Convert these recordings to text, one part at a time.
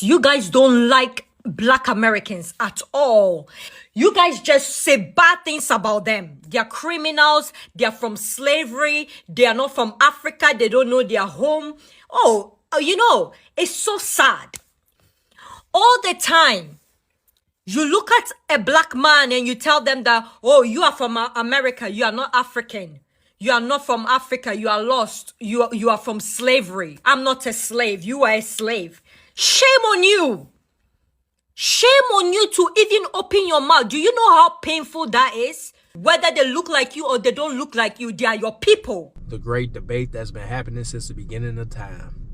You guys don't like Black Americans at all. You guys just say bad things about them. They're criminals. They're from slavery. They are not from Africa. They don't know their home. It's so sad. All the time, you look at a black man and you tell them that, oh, you are from America. You are not African. You are not from Africa. You are lost. You are from slavery. I'm not a slave. You are a slave. Shame on you. Shame on you to even open your mouth. Do you know how painful that is? Whether they look like you or they don't look like you, they are your people. The great debate that's been happening since the beginning of time.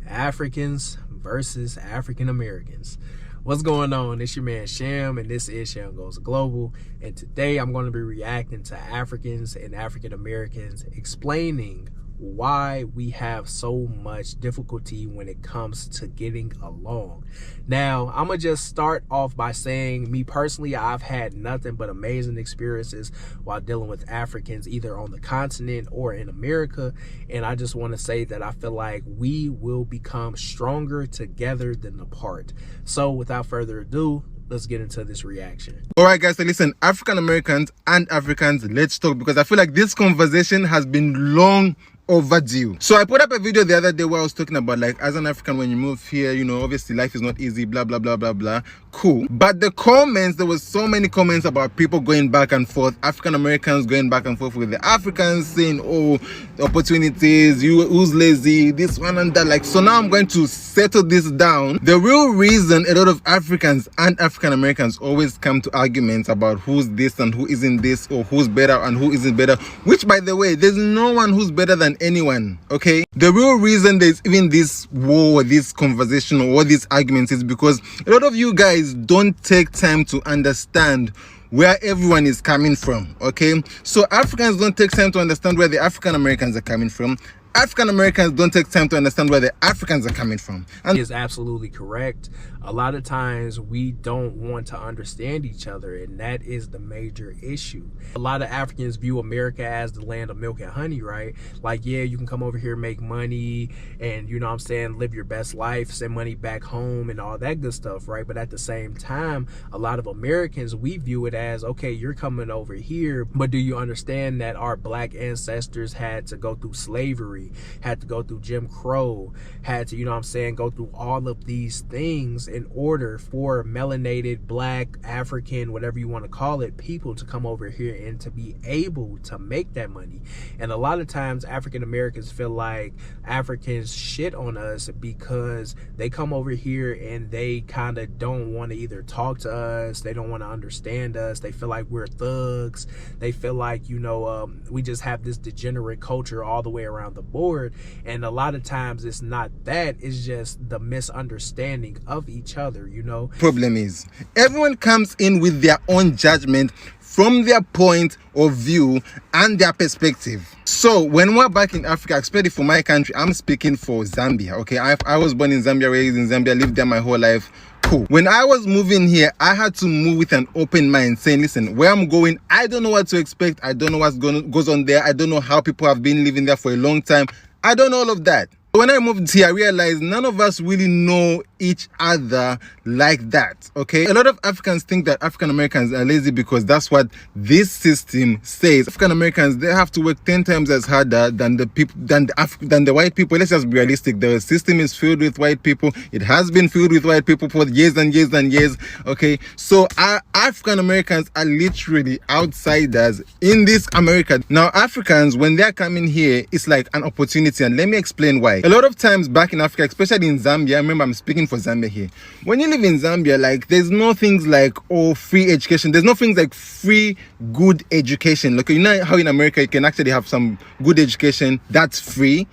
Africans versus African Americans. What's going on? It's your man Sham, and this is Sham Goes Global. And today I'm going to be reacting to Africans and African Americans, explaining why we have so much difficulty when it comes to getting along. Now, I'm gonna just start off by saying, me personally, I've had nothing but amazing experiences while dealing with Africans, either on the continent or in America. And I just want to say that I feel like we will become stronger together than apart. So without further ado, let's get into this reaction. All right, guys, so listen, African Americans and Africans, let's talk, because I feel like this conversation has been long overdue. So I put up a video the other day where I was talking about, like, as an African, when you move here, you know, obviously life is not easy, blah blah blah blah blah. Cool. But the comments, there was so many comments about people going back and forth, African Americans going back and forth with the Africans, saying, oh, opportunities, who's lazy, this one and that. Like, so now I'm going to settle this down. The real reason a lot of Africans and African Americans always come to arguments about who's this and who isn't this, or who's better and who isn't better, which, by the way, there's no one who's better than anyone. Okay, the real reason there's even this war, this conversation, or these arguments is because a lot of you guys don't take time to understand where everyone is coming from. Okay, so Africans don't take time to understand where the African Americans are coming from. African Americans don't take time to understand where the Africans are coming from. And he is absolutely correct. A lot of times we don't want to understand each other, and that is the major issue. A lot of Africans view America as the land of milk and honey, right? Like, yeah, you can come over here, make money, and, you know what I'm saying, live your best life, send money back home and all that good stuff, right? But at the same time, a lot of Americans, we view it as, okay, you're coming over here, but do you understand that our black ancestors had to go through slavery, had to go through Jim Crow, had to, you know what I'm saying, go through all of these things in order for melanated, black, African, whatever you want to call it, people to come over here and to be able to make that money. And a lot of times African Americans feel like Africans shit on us because they come over here and they kind of don't want to either talk to us, they don't want to understand us, they feel like we're thugs, they feel like, you know, we just have this degenerate culture all the way around the board. And a lot of times it's not that, it's just the misunderstanding of each other, you know. problem is, everyone comes in with their own judgment from their point of view and their perspective. So when we're back in Africa, especially for my country, I'm speaking for Zambia. Okay, I was born in Zambia, raised in Zambia, lived there my whole life. Cool. When I was moving here, I had to move with an open mind, saying, listen, where I'm going, I don't know what to expect. I don't know what's goes on there. I don't know how people have been living there for a long time. I don't know all of that. When I moved here, I realized none of us really know each other like that. Okay, a lot of Africans think that African Americans are lazy because that's what this system says. African Americans, they have to work 10 times as harder than the people, than the white people. Let's just be realistic. The system is filled with white people. It has been filled with white people for years and years and years. Okay, so our African Americans are literally outsiders in this America. Now, Africans, when they're coming here, it's like an opportunity, and let me explain why. A lot of times back in Africa, especially in Zambia, I remember I'm speaking for Zambia here. When you live in Zambia, like, there's no things like, oh, free education. There's no things like free good education. Like, you know how in America you can actually have some good education that's free.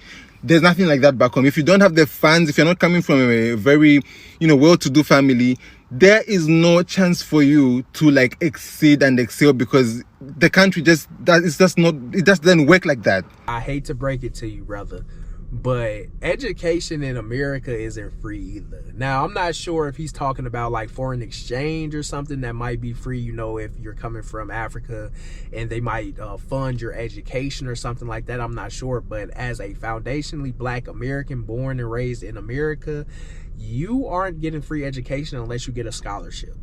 There's nothing like that back home. If you don't have the funds, if you're not coming from a very, you know, well-to-do family, there is no chance for you to like exceed and excel, because the country just, it just doesn't work like that. I hate to break it to you, brother, but education in America isn't free either. Now, I'm not sure if he's talking about like foreign exchange or something that might be free, you know, if you're coming from Africa and they might fund your education or something like that. I'm not sure. But as a foundationally Black American born and raised in America, you aren't getting free education unless you get a scholarship.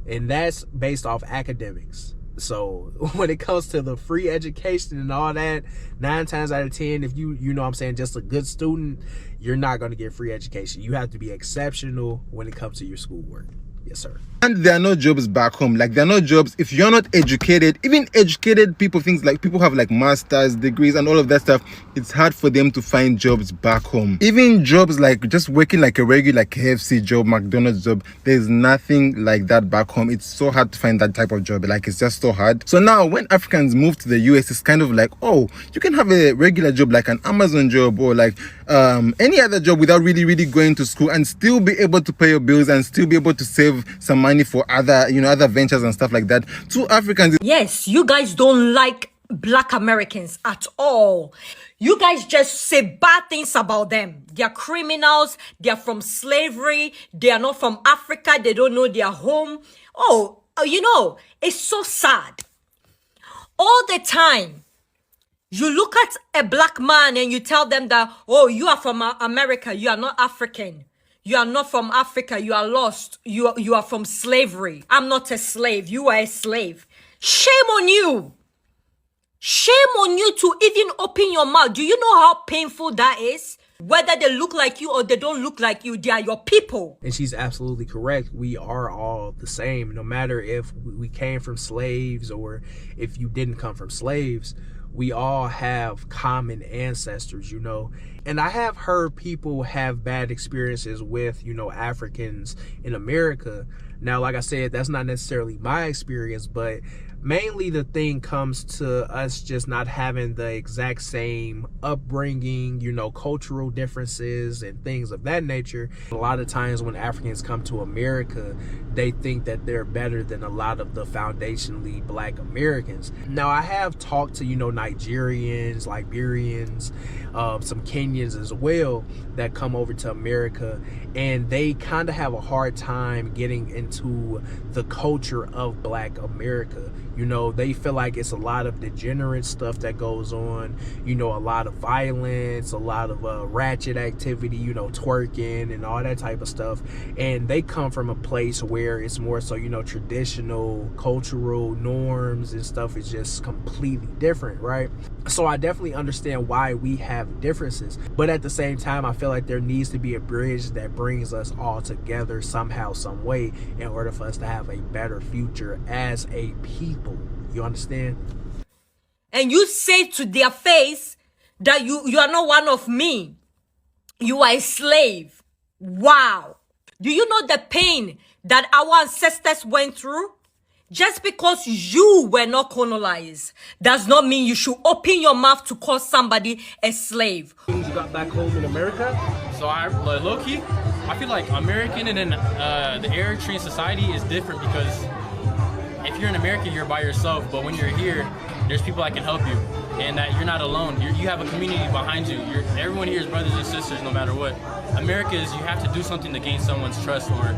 And that's based off academics. So when it comes to the free education and all that, 9 times out of 10, if you know what I'm saying, just a good student, you're not going to get free education. You have to be exceptional when it comes to your schoolwork. Yes, sir. And there are no jobs back home. Like, there are no jobs if you're not educated. Even educated people, things like people have like master's degrees and all of that stuff, it's hard for them to find jobs back home. Even jobs like just working like a regular like KFC job, McDonald's job, there's nothing like that back home. It's so hard to find that type of job. Like, it's just so hard. So now when Africans move to the US, it's kind of like, oh, you can have a regular job like an Amazon job or like any other job without really going to school and still be able to pay your bills and still be able to save some money for other, you know, other ventures and stuff like that. To Africans, Yes, you guys don't like Black Americans at all. You guys just say bad things about them. They're criminals. They're from slavery. They are not from Africa. They don't know their home. Oh, you know, it's so sad. All the time, you look at a Black man and you tell them that, oh, you are from America. You are not African. You are not from Africa. You are lost. You are from slavery. I'm not a slave. You are a slave. Shame on you. Shame on you to even open your mouth. Do you know how painful that is? Whether they look like you or they don't look like you, they are your people. And she's absolutely correct. We are all the same, no matter if we came from slaves or if you didn't come from slaves. We all have common ancestors, you know. And I have heard people have bad experiences with, you know, Africans in America. Now, like I said, that's not necessarily my experience, but mainly the thing comes to us just not having the exact same upbringing, you know, cultural differences and things of that nature. A lot of times when Africans come to America, they think that they're better than a lot of the foundationally Black Americans. Now, I have talked to, you know, Nigerians, Liberians, some Kenyans as well that come over to America, and they kind of have a hard time getting into the culture of Black America. You know, they feel like it's a lot of degenerate stuff that goes on, you know, a lot of violence, a lot of ratchet activity, you know, twerking and all that type of stuff. And they come from a place where it's more so, you know, traditional cultural norms and stuff is just completely different, right? So I definitely understand why we have differences. But at the same time, I feel like there needs to be a bridge that brings us all together somehow, some way, in order for us to have a better future as a people. You understand? And you say to their face that you are not one of me. You are a slave. Wow. Do you know the pain that our ancestors went through? Just because you were not colonized does not mean you should open your mouth to call somebody a slave. You got back home in America. So I low-key, I feel like American and then the Eritrean society is different because if you're in America, you're by yourself, but when you're here, there's people that can help you, and that you're not alone. You have a community behind you. Everyone here is brothers and sisters, no matter what. America is you have to do something to gain someone's trust, or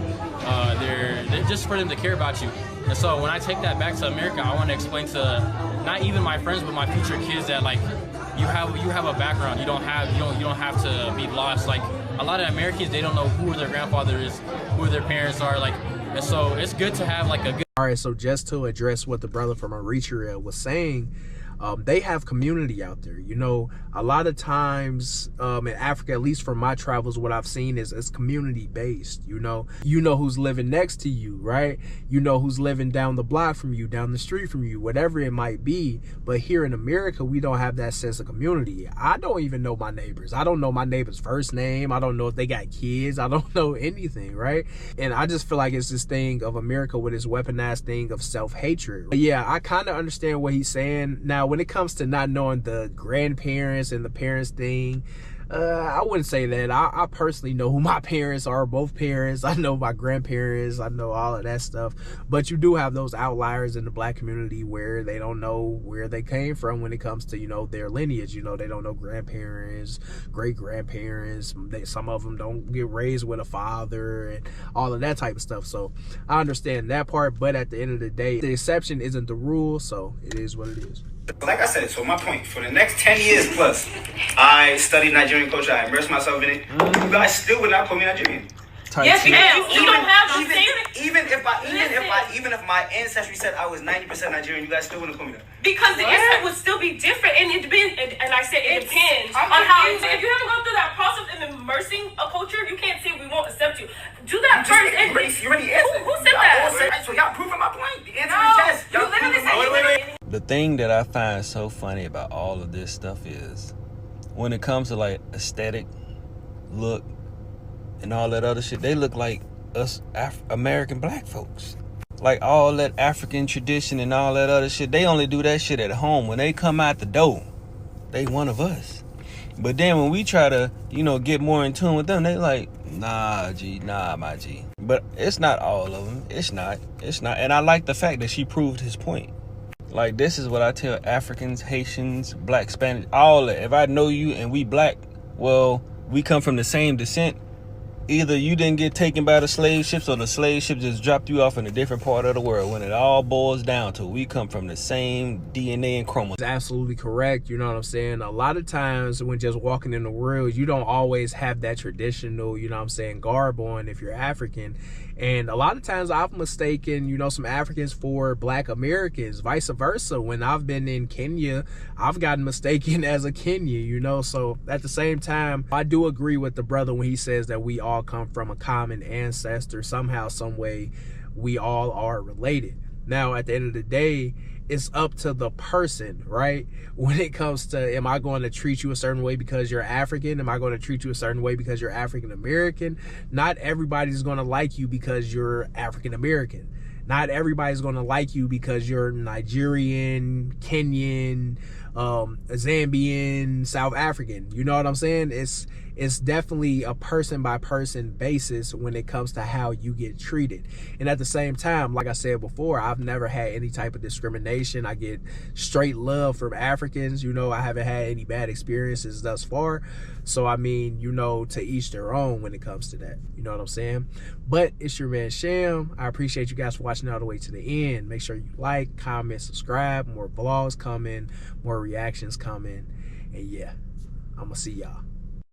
they're just for them to care about you. And so when I take that back to America, I want to explain to not even my friends, but my future kids that like you have a background. You don't have to be lost. Like a lot of Americans, they don't know who their grandfather is, who their parents are. Like, and so it's good to have like a good. All right, so just to address what the brother from Eritrea was saying, they have community out there. You know, a lot of times in Africa, at least from my travels, what I've seen is it's community based. You know who's living next to you, right? You know who's living down the block from you, down the street from you, whatever it might be. But here in America, we don't have that sense of community. I don't even know my neighbors. I don't know my neighbor's first name. I don't know if they got kids. I don't know anything, right? And I just feel like it's this thing of America with this weaponized thing of self-hatred. But yeah, I kind of understand what he's saying. Now, when it comes to not knowing the grandparents and the parents thing, I wouldn't say that. I personally know who my parents are, both parents. I know my grandparents. I know all of that stuff. But you do have those outliers in the black community where they don't know where they came from when it comes to, you know, their lineage. You know, they don't know grandparents, great-grandparents. Some of them don't get raised with a father and all of that type of stuff. So I understand that part. But at the end of the day, the exception isn't the rule. So it is what it is. Like I said, so my point, for the next 10 years plus, I studied Nigerian culture, I immersed myself in it. You guys still would not call me Nigerian. Yes, you don't have the same. Even if my ancestry said I was 90% Nigerian, you guys still wouldn't call me that. Because the insight would still be different, and it depends. And I said it depends on how. If you haven't gone through that process of immersing a culture, you can't say we won't accept you. Do that first. You already answered. Who said that? So y'all proving my point. The answer is yes. You literally said. Wait. The thing that I find so funny about all of this stuff is when it comes to like aesthetic, look, and all that other shit, they look like us American black folks. Like all that African tradition and all that other shit, they only do that shit at home. When they come out the door, they one of us. But then when we try to, you know, get more in tune with them, they like, nah, my G. But it's not all of them. It's not. And I like the fact that she proved his point. Like, this is what I tell Africans, Haitians, Black, Spanish, all that. If I know you and we black, well, we come from the same descent. Either you didn't get taken by the slave ships or the slave ship just dropped you off in a different part of the world. When it all boils down to, we come from the same DNA and chromosomes. Absolutely correct. You know what I'm saying? A lot of times when just walking in the world, you don't always have that traditional, you know what I'm saying, garb on if you're African. And a lot of times I've mistaken, you know, some Africans for Black Americans, vice versa. When I've been in Kenya, I've gotten mistaken as a Kenyan, you know. So at the same time, I do agree with the brother when he says that we all come from a common ancestor. Somehow, some way, we all are related. Now, at the end of the day, it's up to the person, right? When it comes to, am I going to treat you a certain way because you're African? Am I going to treat you a certain way because you're African American? Not everybody's going to like you because you're African American. Not everybody's going to like you because you're Nigerian, Kenyan, Zambian, South African. You know what I'm saying? It's definitely a person by person basis when it comes to how you get treated. And at the same time, like I said before, I've never had any type of discrimination. I get straight love from Africans. You know, I haven't had any bad experiences thus far. So, I mean, you know, to each their own when it comes to that. You know what I'm saying? But it's your man Sham. I appreciate you guys for watching all the way to the end. Make sure you like, comment, subscribe. More vlogs coming, more reactions coming. And yeah, I'm gonna see y'all.